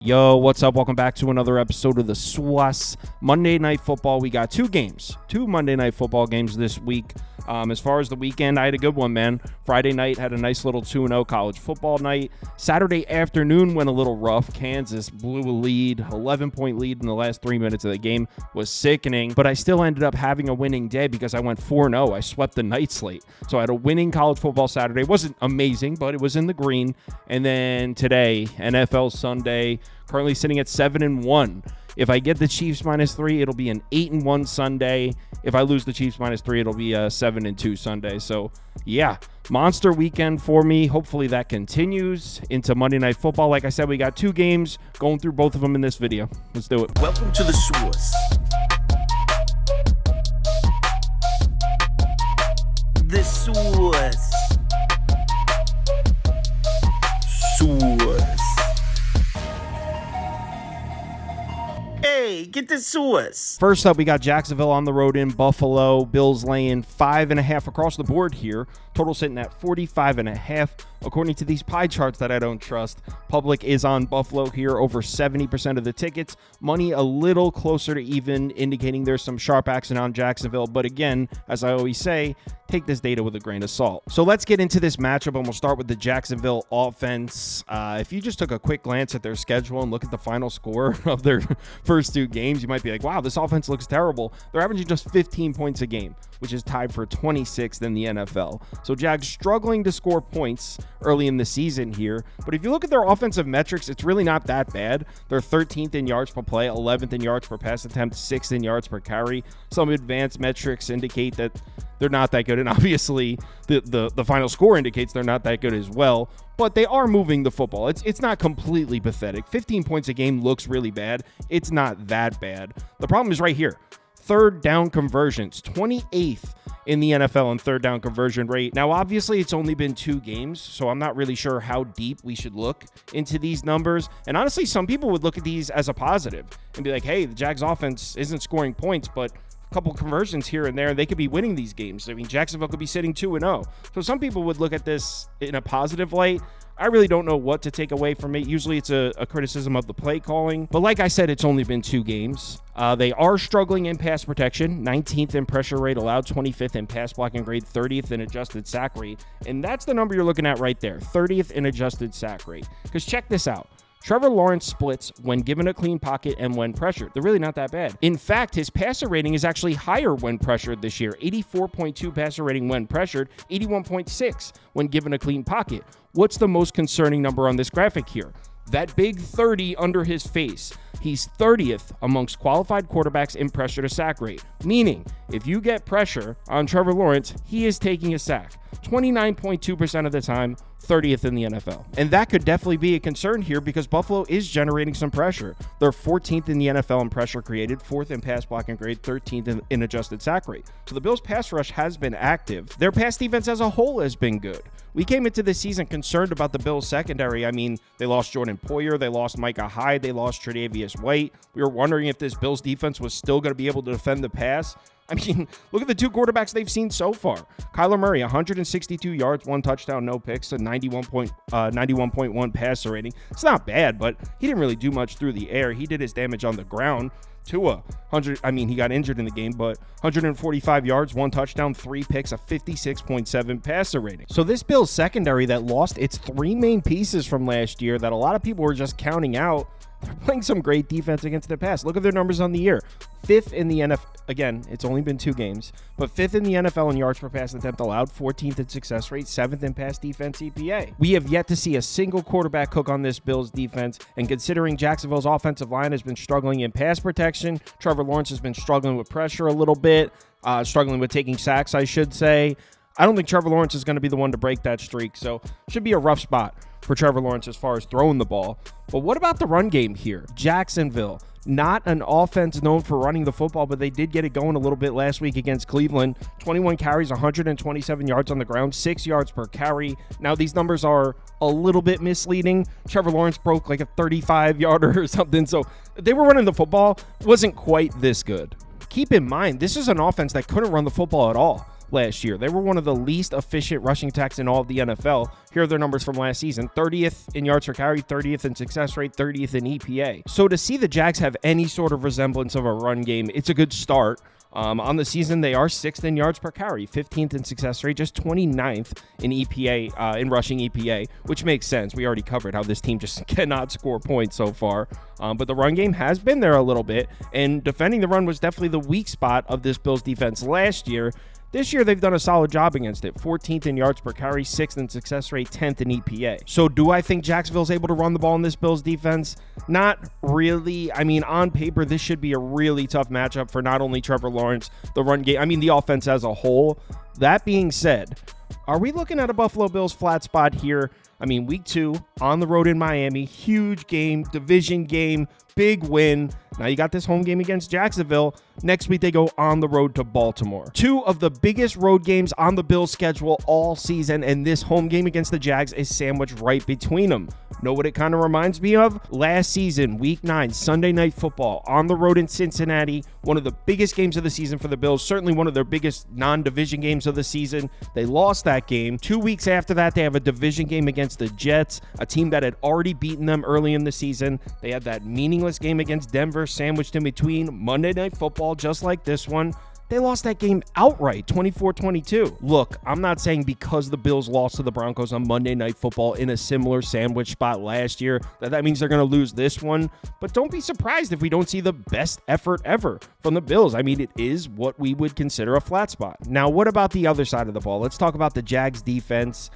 Yo, what's up? Welcome back to another episode of the SWAS Monday Night Football. We got two Monday Night Football games this week. As far as the weekend, I had a good one, man. Friday night had a nice little 2-0 college football night. Saturday afternoon went a little rough. Kansas blew a lead, 11-point lead in the last 3 minutes of the game. Was sickening, but I still ended up having a winning day because I went 4-0. I swept the night slate. So I had a winning college football Saturday. It wasn't amazing, but it was in the green. And then today, NFL Sunday, currently sitting at 7-1. If I get the Chiefs -3, it'll be an 8-1 Sunday. If I lose the Chiefs -3, it'll be a 7-2 Sunday. So, yeah, monster weekend for me. Hopefully that continues into Monday Night Football. Like I said, we got two games, going through both of them in this video. Let's do it. Welcome to the SWAS. The SWAS. SWAS. Hey, get the SWAS. First up, we got Jacksonville on the road in Buffalo. Bills laying 5.5 across the board here. Total sitting at 45.5. According to these pie charts that I don't trust, public is on Buffalo here, over 70% of the tickets. Money a little closer to even, indicating there's some sharp action on Jacksonville. But again, as I always say, take this data with a grain of salt. So let's get into this matchup, and we'll start with the Jacksonville offense. If you just took a quick glance at their schedule and look at the final score of their first two games, you might be like, wow, this offense looks terrible. They're averaging just 15 points a game, which is tied for 26th in the NFL. So Jags struggling to score points early in the season here. But if you look at their offensive metrics, it's really not that bad. They're 13th in yards per play, 11th in yards per pass attempt, 6th in yards per carry. Some advanced metrics indicate that they're not that good. And obviously, the final score indicates they're not that good as well. But they are moving the football. It's not completely pathetic. 15 points a game looks really bad. It's not that bad. The problem is right here. Third down conversions, 28th in the NFL in third down conversion rate. Now, obviously, it's only been two games, so I'm not really sure how deep we should look into these numbers. And honestly, some people would look at these as a positive and be like, hey, the Jags offense isn't scoring points, but a couple conversions here and there, they could be winning these games. I mean, Jacksonville could be sitting 2-0. So some people would look at this in a positive light. I really don't know what to take away from it. Usually it's a criticism of the play calling. But like I said, it's only been two games. They are struggling in pass protection, 19th in pressure rate allowed, 25th in pass blocking grade, 30th in adjusted sack rate. And that's the number you're looking at right there, 30th in adjusted sack rate. Because check this out. Trevor Lawrence splits when given a clean pocket and when pressured. They're really not that bad. In fact, his passer rating is actually higher when pressured this year. 84.2 passer rating when pressured, 81.6 when given a clean pocket. What's the most concerning number on this graphic here? That big 30 under his face. He's 30th amongst qualified quarterbacks in pressure to sack rate. Meaning, if you get pressure on Trevor Lawrence, he is taking a sack. 29.2% of the time, 30th in the NFL. And that could definitely be a concern here because Buffalo is generating some pressure. They're 14th in the NFL in pressure created, 4th in pass blocking grade, 13th in adjusted sack rate. So the Bills' pass rush has been active. Their pass defense as a whole has been good. We came into this season concerned about the Bills' secondary. I mean, they lost Jordan Poyer, they lost Micah Hyde, they lost Tre'Davious White. We were wondering if this Bills defense was still going to be able to defend the pass. I mean, look at the two quarterbacks they've seen so far. Kyler Murray, 162 yards, 1 touchdown, no picks, a 91.1 passer rating. It's not bad, but he didn't really do much through the air. He did his damage on the ground. Tua, he got injured in the game, but 145 yards, 1 touchdown, 3 picks, a 56.7 passer rating. So this Bills secondary that lost its 3 main pieces from last year that a lot of people were just counting out, they're playing some great defense against the pass. Look at their numbers on the year. 5th in the NFL. Again, it's only been 2 games, but 5th in the NFL in yards per pass attempt allowed, 14th in success rate, 7th in pass defense EPA. We have yet to see a single quarterback cook on this Bills defense, and considering Jacksonville's offensive line has been struggling in pass protection, Trevor Lawrence has been struggling with pressure a little bit, struggling with taking sacks, I should say. I don't think Trevor Lawrence is going to be the one to break that streak, so should be a rough spot for Trevor Lawrence as far as throwing the ball. But what about the run game here? Jacksonville, not an offense known for running the football, but they did get it going a little bit last week against Cleveland. 21 carries, 127 yards on the ground, 6 yards per carry. Now, these numbers are a little bit misleading. Trevor Lawrence broke like a 35-yarder or something, so they were running the football. Wasn't quite this good. Keep in mind, this is an offense that couldn't run the football at all. last year. They were one of the least efficient rushing attacks in all of the NFL. Here are their numbers from last season: 30th in yards per carry, 30th in success rate, 30th in EPA. So to see the Jags have any sort of resemblance of a run game, it's a good start. On the season, they are 6th in yards per carry, 15th in success rate, just 29th in EPA, in rushing EPA, which makes sense. We already covered how this team just cannot score points so far. But the run game has been there a little bit, and defending the run was definitely the weak spot of this Bills defense last year. This year, they've done a solid job against it. 14th in yards per carry, 6th in success rate, 10th in EPA. So do I think Jacksonville's able to run the ball in this Bills defense? Not really. I mean, on paper, this should be a really tough matchup for not only Trevor Lawrence, the run game, the offense as a whole. That being said, are we looking at a Buffalo Bills flat spot here? Week 2, on the road in Miami, huge game, division game, big win. Now you got this home game against Jacksonville. Next week, they go on the road to Baltimore. 2 of the biggest road games on the Bills' schedule all season, and this home game against the Jags is sandwiched right between them. Know what it kind of reminds me of? Last season, Week 9, Sunday Night Football, on the road in Cincinnati. One of the biggest games of the season for the Bills, certainly one of their biggest non-division games of the season. They lost that game. 2 weeks after that, they have a division game against the Jets, a team that had already beaten them early in the season. They had that meaningless game against Denver sandwiched in between. Monday Night Football, just like this one. They lost that game outright, 24-22. Look, I'm not saying because the Bills lost to the Broncos on Monday Night Football in a similar sandwich spot last year that means they're going to lose this one. But don't be surprised if we don't see the best effort ever from the Bills. It is what we would consider a flat spot. Now, what about the other side of the ball? Let's talk about the Jags defense.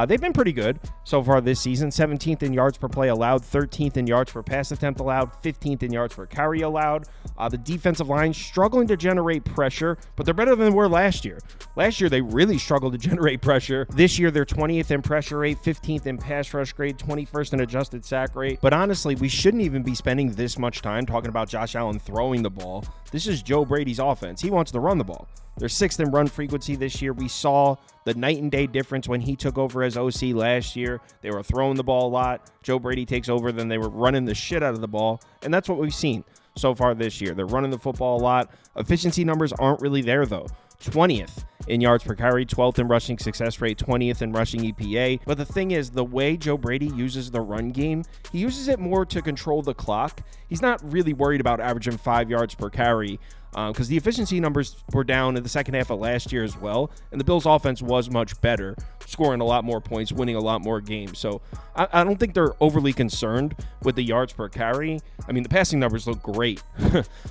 They've been pretty good so far this season. 17th in yards per play allowed, 13th in yards per pass attempt allowed, 15th in yards per carry allowed. The defensive line struggling to generate pressure, but they're better than they were last year. Last year, they really struggled to generate pressure. This year, they're 20th in pressure rate, 15th in pass rush grade, 21st in adjusted sack rate. But honestly, we shouldn't even be spending this much time talking about Josh Allen throwing the ball. This is Joe Brady's offense. He wants to run the ball. They're 6th in run frequency this year. We saw the night and day difference when he took over as OC last year. They were throwing the ball a lot. Joe Brady takes over, then they were running the shit out of the ball. And that's what we've seen so far this year. They're running the football a lot. Efficiency numbers aren't really there, though. 20th in yards per carry, 12th in rushing success rate, 20th in rushing EPA. But the thing is, the way Joe Brady uses the run game, he uses it more to control the clock. He's not really worried about averaging 5 yards per carry because the efficiency numbers were down in the second half of last year as well, and the Bills' offense was much better, scoring a lot more points, winning a lot more games. So I don't think they're overly concerned with the yards per carry. The passing numbers look great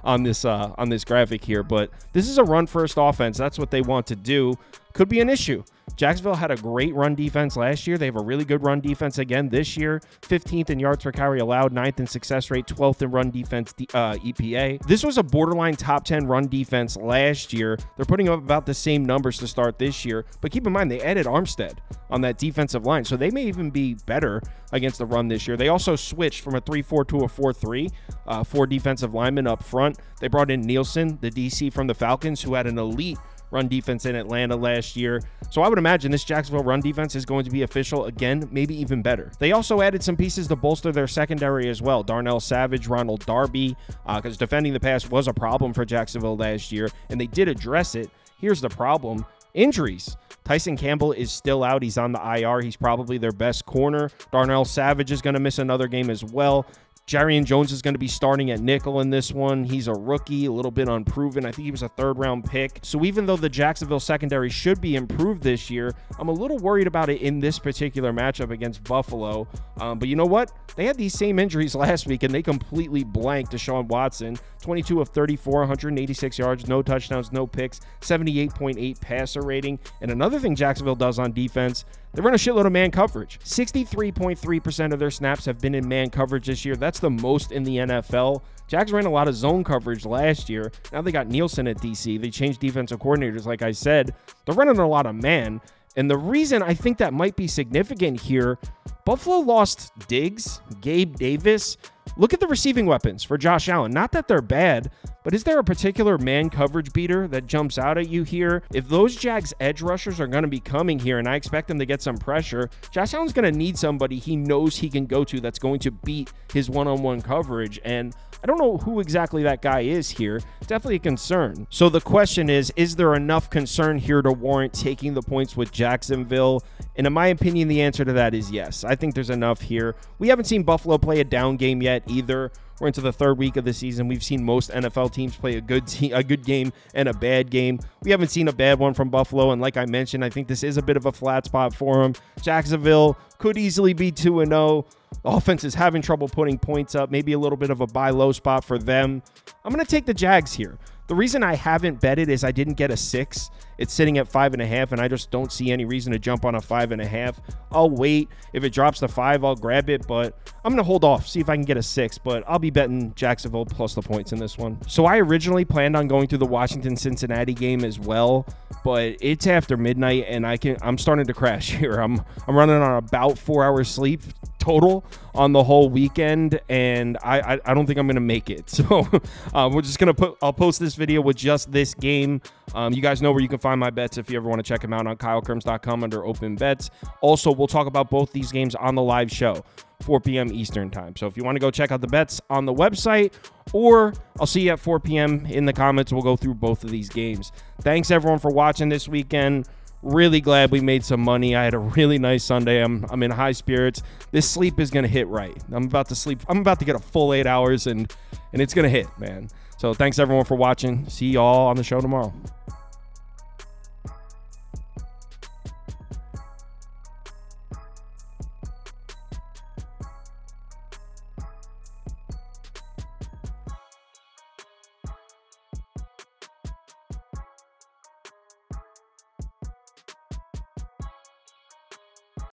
on this graphic here, but this is a run-first offense. That's what they want to do. Could be an issue. Jacksonville had a great run defense last year. They have a really good run defense again this year. 15th in yards per carry allowed, 9th in success rate, 12th in run defense EPA. This was a borderline top 10 run defense last year. They're putting up about the same numbers to start this year. But keep in mind, they added Armstead on that defensive line, so they may even be better against the run this year. They also switched from a 3-4 to a 4-3, 4 defensive linemen up front. They brought in Nielsen, the DC from the Falcons, who had an elite run defense in Atlanta last year. So I would imagine this Jacksonville run defense is going to be official again, maybe even better. They also added some pieces to bolster their secondary as well. Darnell Savage, Ronald Darby, because defending the pass was a problem for Jacksonville last year, and they did address it. Here's the problem: injuries. Tyson Campbell is still out. He's on the IR. He's probably their best corner. Darnell Savage is going to miss another game as well. Jarian Jones is going to be starting at nickel in this one. He's a rookie, a little bit unproven. I think he was a 3rd-round pick. So even though the Jacksonville secondary should be improved this year, I'm a little worried about it in this particular matchup against Buffalo. But you know what? They had these same injuries last week, and they completely blanked Deshaun Watson. 22 of 34, 186 yards, no touchdowns, no picks, 78.8 passer rating. And another thing Jacksonville does on defense, they run a shitload of man coverage. 63.3% of their snaps have been in man coverage this year. That's the most in the NFL. Jags ran a lot of zone coverage last year. Now they got Nielsen at DC. They changed defensive coordinators, like I said. They're running a lot of man. And the reason I think that might be significant here, Buffalo lost Diggs, Gabe Davis. Look at the receiving weapons for Josh Allen. Not that they're bad, but is there a particular man coverage beater that jumps out at you here? If those Jags edge rushers are going to be coming here, and I expect them to get some pressure, Josh Allen's going to need somebody he knows he can go to that's going to beat his one-on-one coverage. And I don't know who exactly that guy is here. Definitely a concern. So the question is there enough concern here to warrant taking the points with Jacksonville? And in my opinion, the answer to that is yes. I think there's enough here. We haven't seen Buffalo play a down game yet either. We're into the third week of the season. We've seen most NFL teams play a good game and a bad game. We haven't seen a bad one from Buffalo, and like I mentioned, I think this is a bit of a flat spot for them. Jacksonville could easily be 2-0. The offense is having trouble putting points up, maybe a little bit of a buy low spot for them. I'm going to take the Jags here. The reason I haven't betted is I didn't get a 6. It's sitting at 5.5, and I just don't see any reason to jump on a 5.5. I'll wait. If it drops to 5, I'll grab it, but I'm going to hold off, see if I can get a 6, but I'll be betting Jacksonville plus the points in this one. So I originally planned on going through the Washington-Cincinnati game as well, but it's after midnight, and I'm starting to crash here. I'm running on about 4 hours sleep total on the whole weekend, and I don't think I'm gonna make it. So we're just gonna I'll post this video with just this game. You guys know where you can find my bets if you ever want to check them out on KyleKirms.com under open bets. Also, we'll talk about both these games on the live show, 4 p.m. Eastern time. So if you want to go check out the bets on the website, or I'll see you at 4 p.m. in the comments. We'll go through both of these games. Thanks everyone for watching this weekend. Really glad we made some money. I had a really nice Sunday. I'm in high spirits. This sleep is going to hit right. I'm about to sleep. I'm about to get a full 8 hours, and it's going to hit, man. So thanks everyone for watching. See y'all on the show tomorrow.